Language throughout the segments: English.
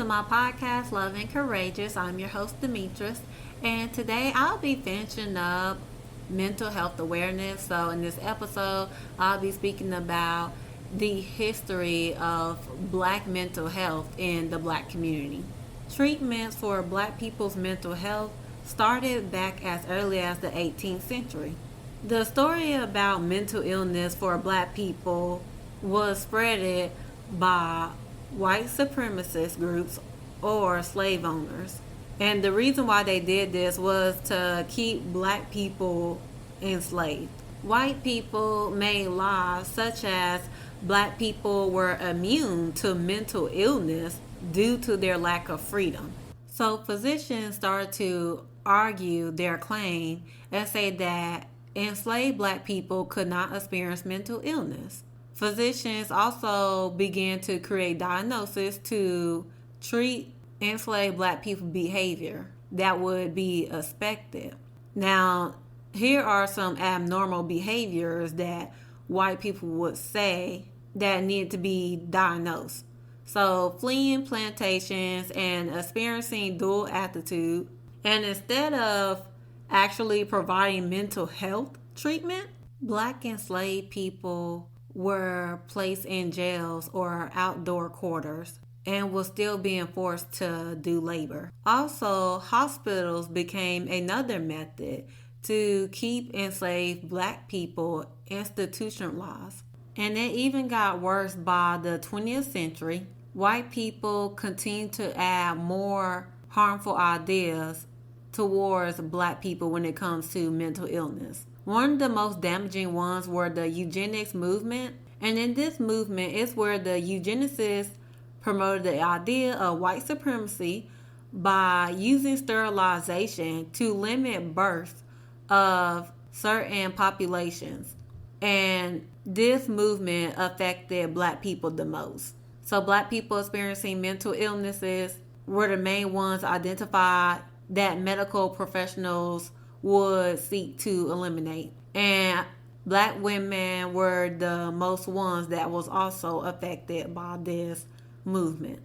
to my podcast, Love and Courageous. I'm your host, Demetris, and today I'll be finishing up mental health awareness. So, in this episode, I'll be speaking about the history of black mental health in the black community. Treatments for black people's mental health started back as early as the 18th century. The story about mental illness for black people was spreaded by white supremacist groups or slave owners. And the reason why they did this was to keep black people enslaved. White people made laws such as black people were immune to mental illness due to their lack of freedom. So physicians started to argue their claim and say that enslaved black people could not experience mental illness. Physicians also began to create diagnoses to treat enslaved black people's behavior that would be expected. Now, here are some abnormal behaviors that white people would say that need to be diagnosed. So, fleeing plantations and experiencing dual attitude. And instead of actually providing mental health treatment, black enslaved people were placed in jails or outdoor quarters and was still being forced to do labor. Also, hospitals became another method to keep enslaved black people institutionalized. And it even got worse by the 20th century. White people continued to add more harmful ideas towards black people when it comes to mental illness. One of the most damaging ones were the eugenics movement. And in this movement is where the eugenicists promoted the idea of white supremacy by using sterilization to limit birth of certain populations. And this movement affected black people the most. So black people experiencing mental illnesses were the main ones identified that medical professionals would seek to eliminate. And black women were the most ones that was also affected by this movement.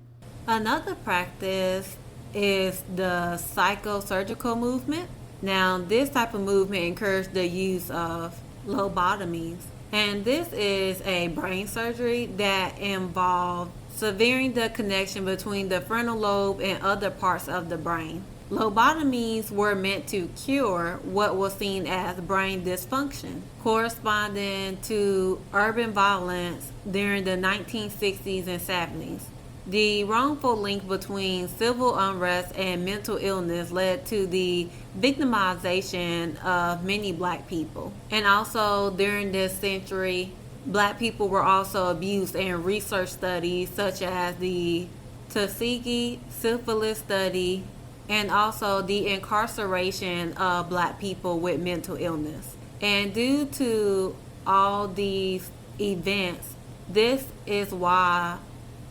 Another practice is the psychosurgical movement. Now, this type of movement encouraged the use of lobotomies. And this is a brain surgery that involved severing the connection between the frontal lobe and other parts of the brain. Lobotomies were meant to cure what was seen as brain dysfunction, corresponding to urban violence during the 1960s and 70s. The wrongful link between civil unrest and mental illness led to the victimization of many black people. And also during this century, black people were also abused in research studies such as the Tuskegee syphilis study and also the incarceration of black people with mental illness. And due to all these events, this is why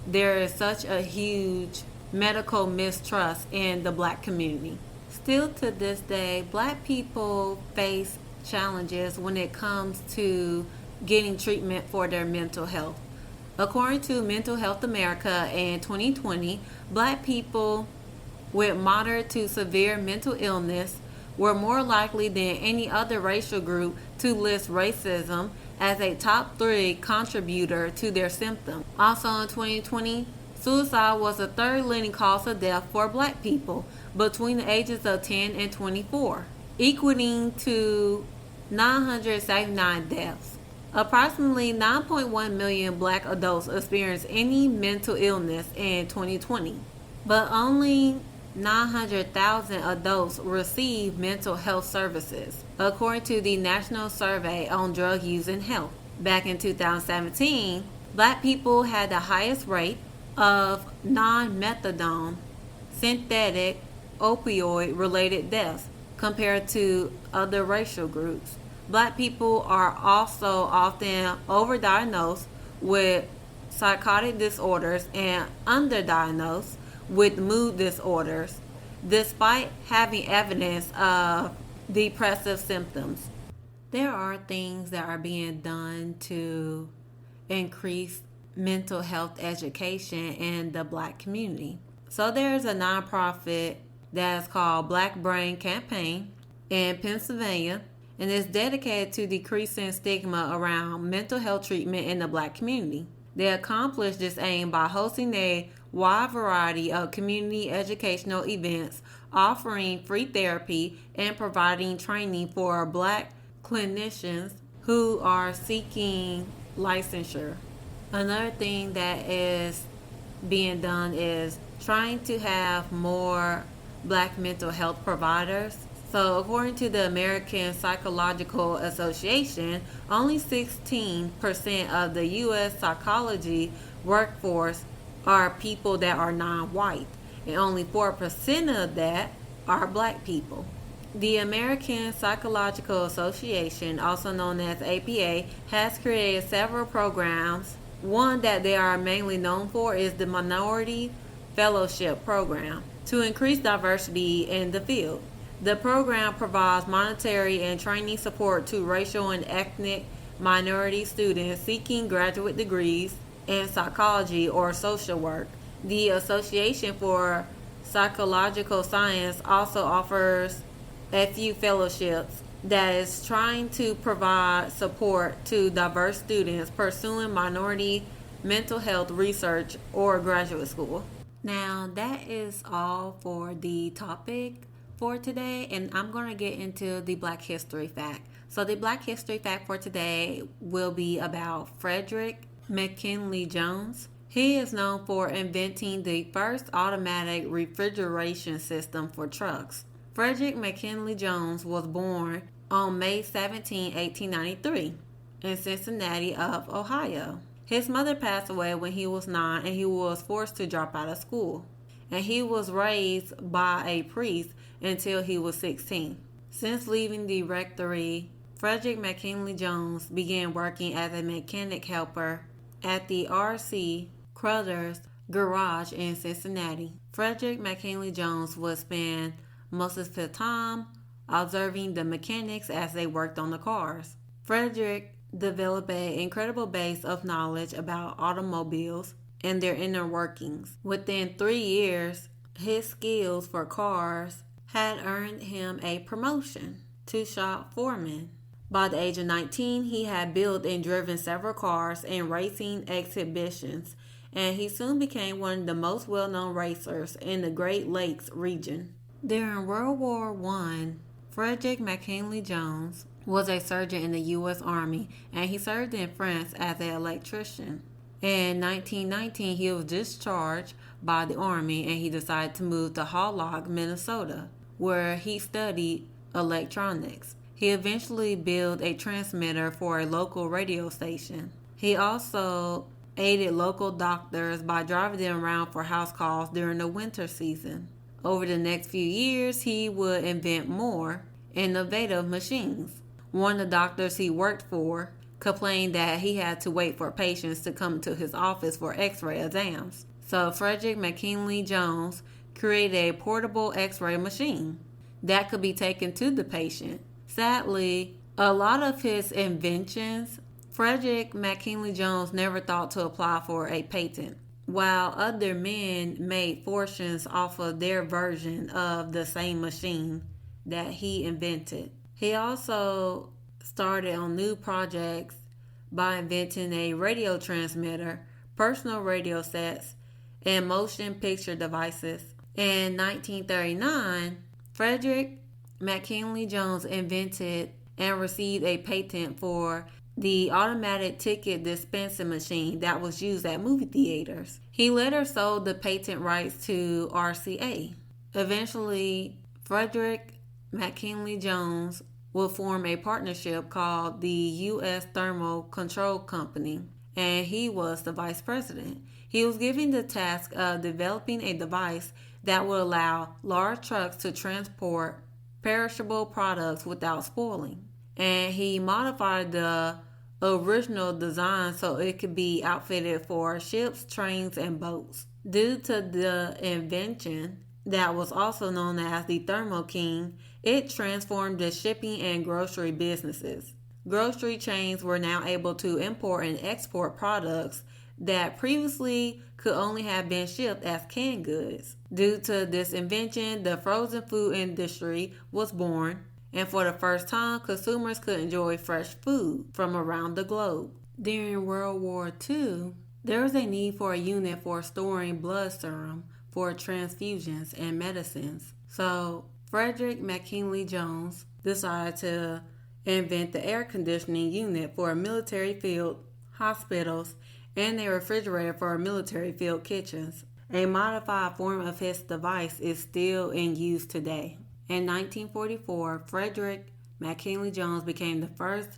there is such a huge medical mistrust in the black community. Still to this day, black people face challenges when it comes to getting treatment for their mental health. According to Mental Health America in 2020, black people with moderate to severe mental illness were more likely than any other racial group to list racism as a top 3 contributor to their symptoms. Also in 2020, suicide was the third leading cause of death for black people between the ages of 10 and 24, equating to 979 deaths. Approximately 9.1 million black adults experienced any mental illness in 2020, but only 900,000 adults receive mental health services, according to the National Survey on Drug Use and Health. Back in 2017, black people had the highest rate of non-methadone synthetic opioid related deaths compared to other racial groups. Black people are also often overdiagnosed with psychotic disorders and underdiagnosed with mood disorders, despite having evidence of depressive symptoms. There are things that are being done to increase mental health education in the black community. So there's a nonprofit that's called Black Brain Campaign in Pennsylvania, and it's dedicated to decreasing stigma around mental health treatment in the Black community. They accomplish this aim by hosting a wide variety of community educational events, offering free therapy, and providing training for Black clinicians who are seeking licensure. Another thing that is being done is trying to have more Black mental health providers. So, according to the American Psychological Association, only 16% of the U.S. psychology workforce are people that are non white, and only 4% of that are Black people. The American Psychological Association, also known as APA, has created several programs. One that they are mainly known for is the Minority Fellowship Program to increase diversity in the field. The program provides monetary and training support to racial and ethnic minority students seeking graduate degrees in psychology or social work. The Association for Psychological Science also offers FU fellowships that is trying to provide support to diverse students pursuing minority mental health research or graduate school. Now, that is all for the topic for today, and I'm going to get into the Black History fact. So, the Black History fact for today will be about Frederick McKinley Jones. He is known for inventing the first automatic refrigeration system for trucks. Frederick McKinley Jones was born on May 17, 1893, in Cincinnati of Ohio. His mother passed away when he was 9 and he was forced to drop out of school. And he was raised by a priest until he was 16. Since leaving the rectory, Frederick McKinley Jones began working as a mechanic helper at the R.C. Cruther's garage in Cincinnati. Frederick McKinley Jones would spend most of his time observing the mechanics as they worked on the cars. Frederick developed an incredible base of knowledge about automobiles and their inner workings. Within 3 years, his skills for cars had earned him a promotion to shop foreman. By the age of 19, he had built and driven several cars in racing exhibitions, and he soon became one of the most well-known racers in the Great Lakes region. During World War I, Frederick McKinley Jones was a surgeon in the U.S. Army, and he served in France as an electrician. In 1919, he was discharged by the Army, and he decided to move to Hollock, Minnesota, where he studied electronics. He eventually built a transmitter for a local radio station. He also aided local doctors by driving them around for house calls during the winter season. Over the next few years, he would invent more innovative machines. One of the doctors he worked for complained that he had to wait for patients to come to his office for x-ray exams. So Frederick McKinley Jones created a portable x-ray machine that could be taken to the patient. Sadly, a lot of his inventions, Frederick McKinley Jones never thought to apply for a patent, while other men made fortunes off of their version of the same machine that he invented. He also started on new projects by inventing a radio transmitter, personal radio sets, and motion picture devices. In 1939, Frederick McKinley Jones invented and received a patent for the automatic ticket dispensing machine that was used at movie theaters. He later sold the patent rights to RCA. Eventually, Frederick McKinley Jones will form a partnership called the U.S. Thermal Control Company, and he was the vice president. He was given the task of developing a device that would allow large trucks to transport perishable products without spoiling. And he modified the original design so it could be outfitted for ships, trains, and boats. Due to the invention that was also known as the Thermo King, it transformed the shipping and grocery businesses. Grocery chains were now able to import and export products that previously could only have been shipped as canned goods. Due to this invention, the frozen food industry was born, and for the first time, consumers could enjoy fresh food from around the globe. During World War II, there was a need for a unit for storing blood serum for transfusions and medicines. So, Frederick McKinley Jones decided to invent the air conditioning unit for military field hospitals and a refrigerator for military field kitchens. A modified form of his device is still in use today. In 1944, Frederick McKinley Jones became the first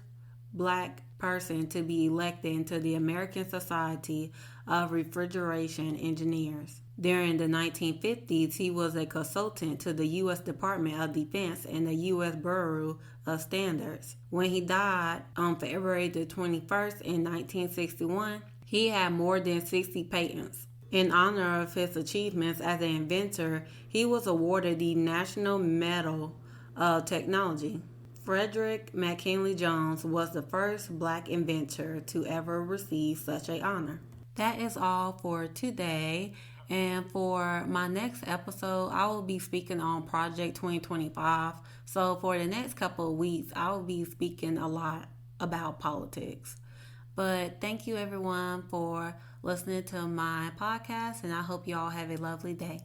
black person to be elected into the American Society of Refrigeration Engineers. During the 1950s, he was a consultant to the U.S. Department of Defense and the U.S. Bureau of Standards. When he died on February the 21st in 1961, he had more than 60 patents. In honor of his achievements as an inventor, he was awarded the National Medal of Technology. Frederick McKinley Jones was the first black inventor to ever receive such an honor. That is all for today. And for my next episode, I will be speaking on Project 2025. So for the next couple of weeks, I will be speaking a lot about politics. But thank you everyone for listening to my podcast, and I hope you all have a lovely day.